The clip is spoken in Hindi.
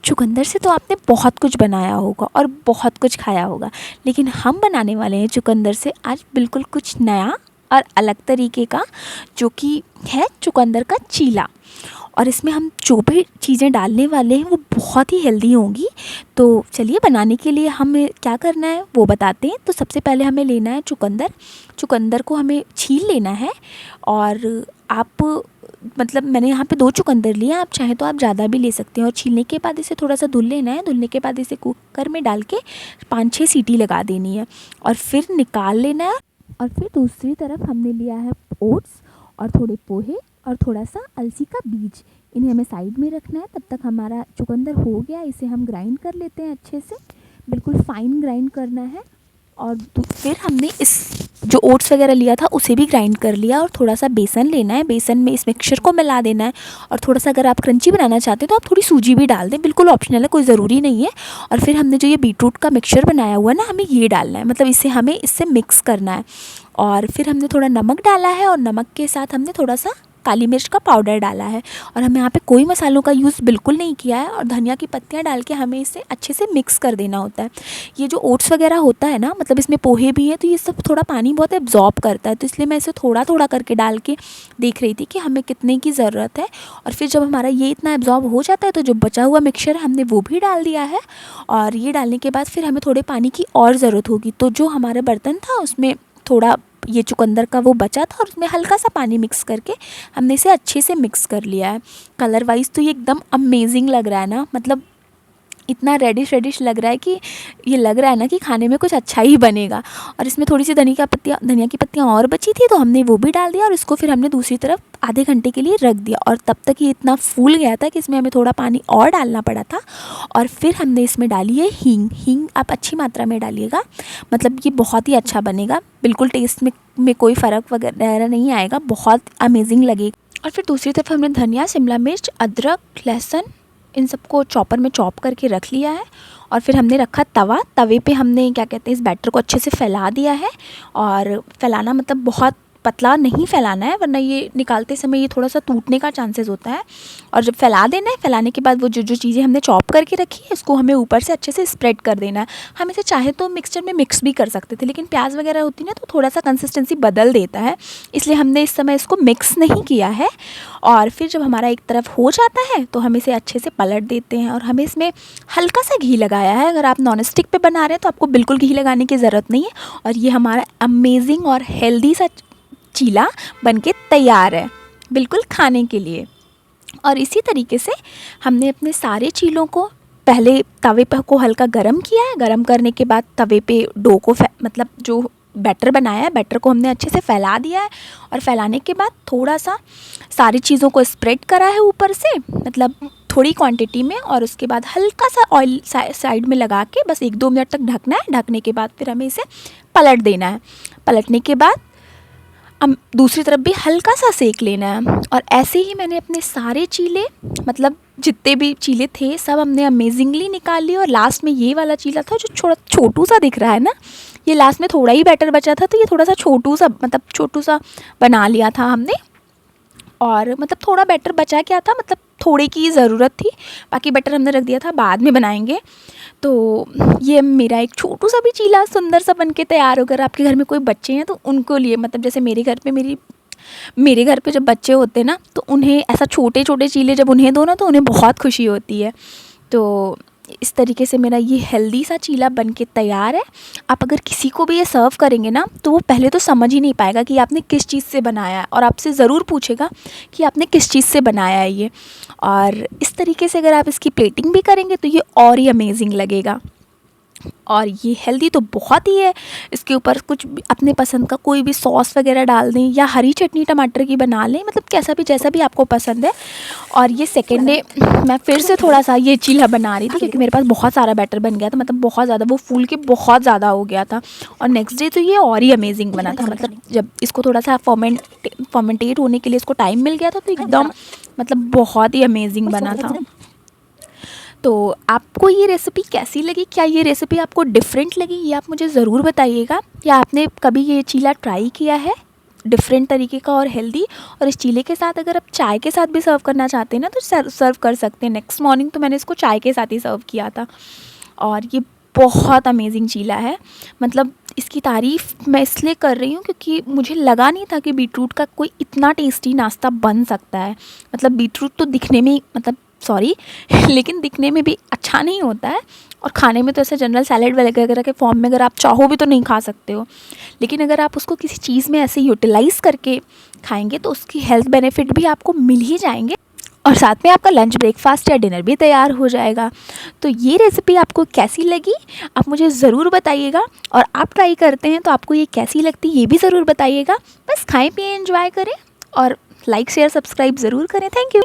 चुकंदर से तो आपने बहुत कुछ बनाया होगा और बहुत कुछ खाया होगा, लेकिन हम बनाने वाले हैं चुकंदर से आज बिल्कुल कुछ नया और अलग तरीके का, जो कि है चुकंदर का चीला। और इसमें हम जो भी चीज़ें डालने वाले हैं वो बहुत ही हेल्दी होंगी। तो चलिए बनाने के लिए हमें क्या करना है वो बताते हैं। तो सबसे पहले हमें लेना है चुकंदर। चुकंदर को हमें छील लेना है। और आप मतलब मैंने यहाँ पे 2 चुकंदर लिए, आप चाहें तो आप ज़्यादा भी ले सकते हैं। और छीलने के बाद इसे थोड़ा सा धुल लेना है। धुलने के बाद इसे कुकर में डाल के 5-6 सीटी लगा देनी है और फिर निकाल लेना है। और फिर दूसरी तरफ हमने लिया है ओट्स और थोड़े पोहे और थोड़ा सा अलसी का बीज, इन्हें हमें साइड में रखना है। तब तक हमारा चुकंदर हो गया, इसे हम ग्राइंड कर लेते हैं अच्छे से, बिल्कुल फाइन ग्राइंड करना है। और फिर हमने इस जो ओट्स वगैरह लिया था उसे भी ग्राइंड कर लिया। और थोड़ा सा बेसन लेना है, बेसन में इस मिक्सचर को मिला देना है। और थोड़ा सा अगर आप क्रंची बनाना चाहते हैं तो आप थोड़ी सूजी भी डाल दें, बिल्कुल ऑप्शनल है, कोई ज़रूरी नहीं है। और फिर हमने जो ये बीटरूट का मिक्सचर बनाया हुआ है ना, हमें ये डालना है, मतलब इसे हमें इससे मिक्स करना है। और फिर हमने थोड़ा नमक डाला है और नमक के साथ हमने थोड़ा सा काली मिर्च का पाउडर डाला है। और हमें यहाँ पे कोई मसालों का यूज़ बिल्कुल नहीं किया है। और धनिया की पत्तियाँ डाल के हमें इसे अच्छे से मिक्स कर देना होता है। ये जो ओट्स वगैरह होता है ना, मतलब इसमें पोहे भी हैं, तो ये सब थोड़ा पानी बहुत एब्जॉर्ब करता है, तो इसलिए मैं इसे थोड़ा थोड़ा करके डाल के देख रही थी कि हमें कितने की ज़रूरत है। और फिर जब हमारा ये इतना एब्जॉर्ब हो जाता है तो जो बचा हुआ मिक्सचर है हमने वो भी डाल दिया है। और ये डालने के बाद फिर हमें थोड़े पानी की और ज़रूरत होगी। तो जो हमारा बर्तन था उसमें थोड़ा ये चुकंदर का वो बचा था और उसमें हल्का सा पानी मिक्स करके हमने इसे अच्छे से मिक्स कर लिया है। कलर वाइज तो ये एकदम अमेजिंग लग रहा है ना, मतलब इतना रेडिश रेडिश लग रहा है कि ये लग रहा है ना कि खाने में कुछ अच्छा ही बनेगा। और इसमें थोड़ी सी धनिया की पत्तियाँ और बची थी तो हमने वो भी डाल दिया। और इसको फिर हमने दूसरी तरफ आधे घंटे के लिए रख दिया। और तब तक ये इतना फूल गया था कि इसमें हमें थोड़ा पानी और डालना पड़ा था। और फिर हमने इसमें डाली है हींग। हींग आप अच्छी मात्रा में डालिएगा, मतलब ये बहुत ही अच्छा बनेगा, बिल्कुल टेस्ट में कोई फ़र्क वगैरह नहीं आएगा, बहुत अमेजिंग लगेगा। और फिर दूसरी तरफ हमने धनिया, शिमला मिर्च, अदरक, लहसुन इन सबको चॉपर में चॉप करके रख लिया है। और फिर हमने रखा तवा। तवे पे हमने क्या कहते हैं इस बैटर को अच्छे से फैला दिया है। और फैलाना मतलब बहुत पतला नहीं फैलाना है, वरना ये निकालते समय ये थोड़ा सा टूटने का चांसेस होता है। और जब फैला देना है, फैलाने के बाद वो जो जो चीज़ें हमने चॉप करके रखी है इसको हमें ऊपर से अच्छे से स्प्रेड कर देना है। हम इसे चाहे तो मिक्सचर में मिक्स भी कर सकते थे, लेकिन प्याज वगैरह होती है ना तो थोड़ा सा कंसिस्टेंसी बदल देता है, इसलिए हमने इस समय इसको मिक्स नहीं किया है। और फिर जब हमारा एक तरफ हो जाता है तो हम इसे अच्छे से पलट देते हैं। और हमें इसमें हल्का सा घी लगाया है। अगर आप नॉन स्टिक पे बना रहे हैं तो आपको बिल्कुल घी लगाने की ज़रूरत नहीं है। और ये हमारा अमेजिंग और हेल्दी सा चीला बनके तैयार है, बिल्कुल खाने के लिए। और इसी तरीके से हमने अपने सारे चीलों को पहले तवे पर को हल्का गरम किया है। गरम करने के बाद तवे पे डो को मतलब जो बैटर बनाया है, बैटर को हमने अच्छे से फैला दिया है। और फैलाने के बाद थोड़ा सा सारी चीज़ों को स्प्रेड करा है ऊपर से, मतलब थोड़ी क्वांटिटी में। और उसके बाद हल्का सा ऑयल साइड में लगा के बस 1-2 मिनट तक ढकना है। ढकने के बाद फिर हमें इसे पलट देना है। पलटने के बाद हम दूसरी तरफ भी हल्का सा सेक लेना है। और ऐसे ही मैंने अपने सारे चीले, मतलब जितने भी चीले थे सब हमने अमेजिंगली निकाल लिए। और लास्ट में ये वाला चीला था जो थोड़ा छोटू सा दिख रहा है ना, ये लास्ट में थोड़ा ही बैटर बचा था, तो ये थोड़ा सा छोटू सा बना लिया था हमने। और मतलब थोड़ा बैटर बचा क्या था, मतलब थोड़े की ज़रूरत थी, बाकी बैटर हमने रख दिया था बाद में बनाएंगे। तो ये मेरा एक छोटू सा भी चीला सुंदर सा बनके तैयार हो। अगर आपके घर में कोई बच्चे हैं तो उनको लिए, मतलब जैसे मेरे घर पे जब बच्चे होते हैं ना तो उन्हें ऐसा छोटे छोटे चीले जब उन्हें दो ना तो उन्हें बहुत खुशी होती है। तो इस तरीके से मेरा ये हेल्दी सा चीला बनके तैयार है। आप अगर किसी को भी ये सर्व करेंगे ना तो वो पहले तो समझ ही नहीं पाएगा कि आपने किस चीज़ से बनाया है, और आपसे ज़रूर पूछेगा कि आपने किस चीज़ से बनाया है ये। और इस तरीके से अगर आप इसकी प्लेटिंग भी करेंगे तो ये और ही अमेजिंग लगेगा। और ये हेल्दी तो बहुत ही है। इसके ऊपर कुछ भी अपने पसंद का कोई भी सॉस वगैरह डाल दें या हरी चटनी टमाटर की बना लें, मतलब कैसा भी जैसा भी आपको पसंद है। और ये सेकेंड डे मैं फिर से थोड़ा सा ये चीला बना रही थी क्योंकि मेरे पास बहुत सारा बैटर बन गया था, मतलब बहुत ज़्यादा, वो फूल के बहुत ज़्यादा हो गया था। और नेक्स्ट डे तो ये और ही अमेजिंग बना था, मतलब जब इसको थोड़ा सा फर्मेंटेट होने के लिए इसको टाइम मिल गया था तो एकदम मतलब बहुत ही अमेजिंग बना था। तो आपको ये रेसिपी कैसी लगी? क्या ये रेसिपी आपको डिफरेंट लगी? ये आप मुझे ज़रूर बताइएगा। क्या आपने कभी ये चीला ट्राई किया है? डिफरेंट तरीके का और हेल्दी। और इस चीले के साथ अगर आप चाय के साथ भी सर्व करना चाहते हैं ना, तो सर्व कर सकते हैं। नेक्स्ट मॉर्निंग तो मैंने इसको चाय के साथ ही सर्व किया था, और ये बहुत अमेजिंग चीला है। मतलब इसकी तारीफ़ मैं इसलिए कर रही हूँ क्योंकि मुझे लगा नहीं था कि बीटरूट का कोई इतना टेस्टी नाश्ता बन सकता है। मतलब बीटरूट तो दिखने में मतलब सॉरी लेकिन दिखने में भी अच्छा नहीं होता है, और खाने में तो ऐसे जनरल सैलेड वगैरह के फॉर्म में अगर आप चाहो भी तो नहीं खा सकते हो। लेकिन अगर आप उसको किसी चीज़ में ऐसे यूटिलाइज़ करके खाएंगे तो उसकी हेल्थ बेनिफिट भी आपको मिल ही जाएंगे, और साथ में आपका लंच, ब्रेकफास्ट या डिनर भी तैयार हो जाएगा। तो ये रेसिपी आपको कैसी लगी आप मुझे ज़रूर बताइएगा, और आप ट्राई करते हैं तो आपको ये कैसी लगती ये भी ज़रूर बताइएगा। बस खाएं पिएं एंजॉय करें, और लाइक शेयर सब्सक्राइब ज़रूर करें। Thank you.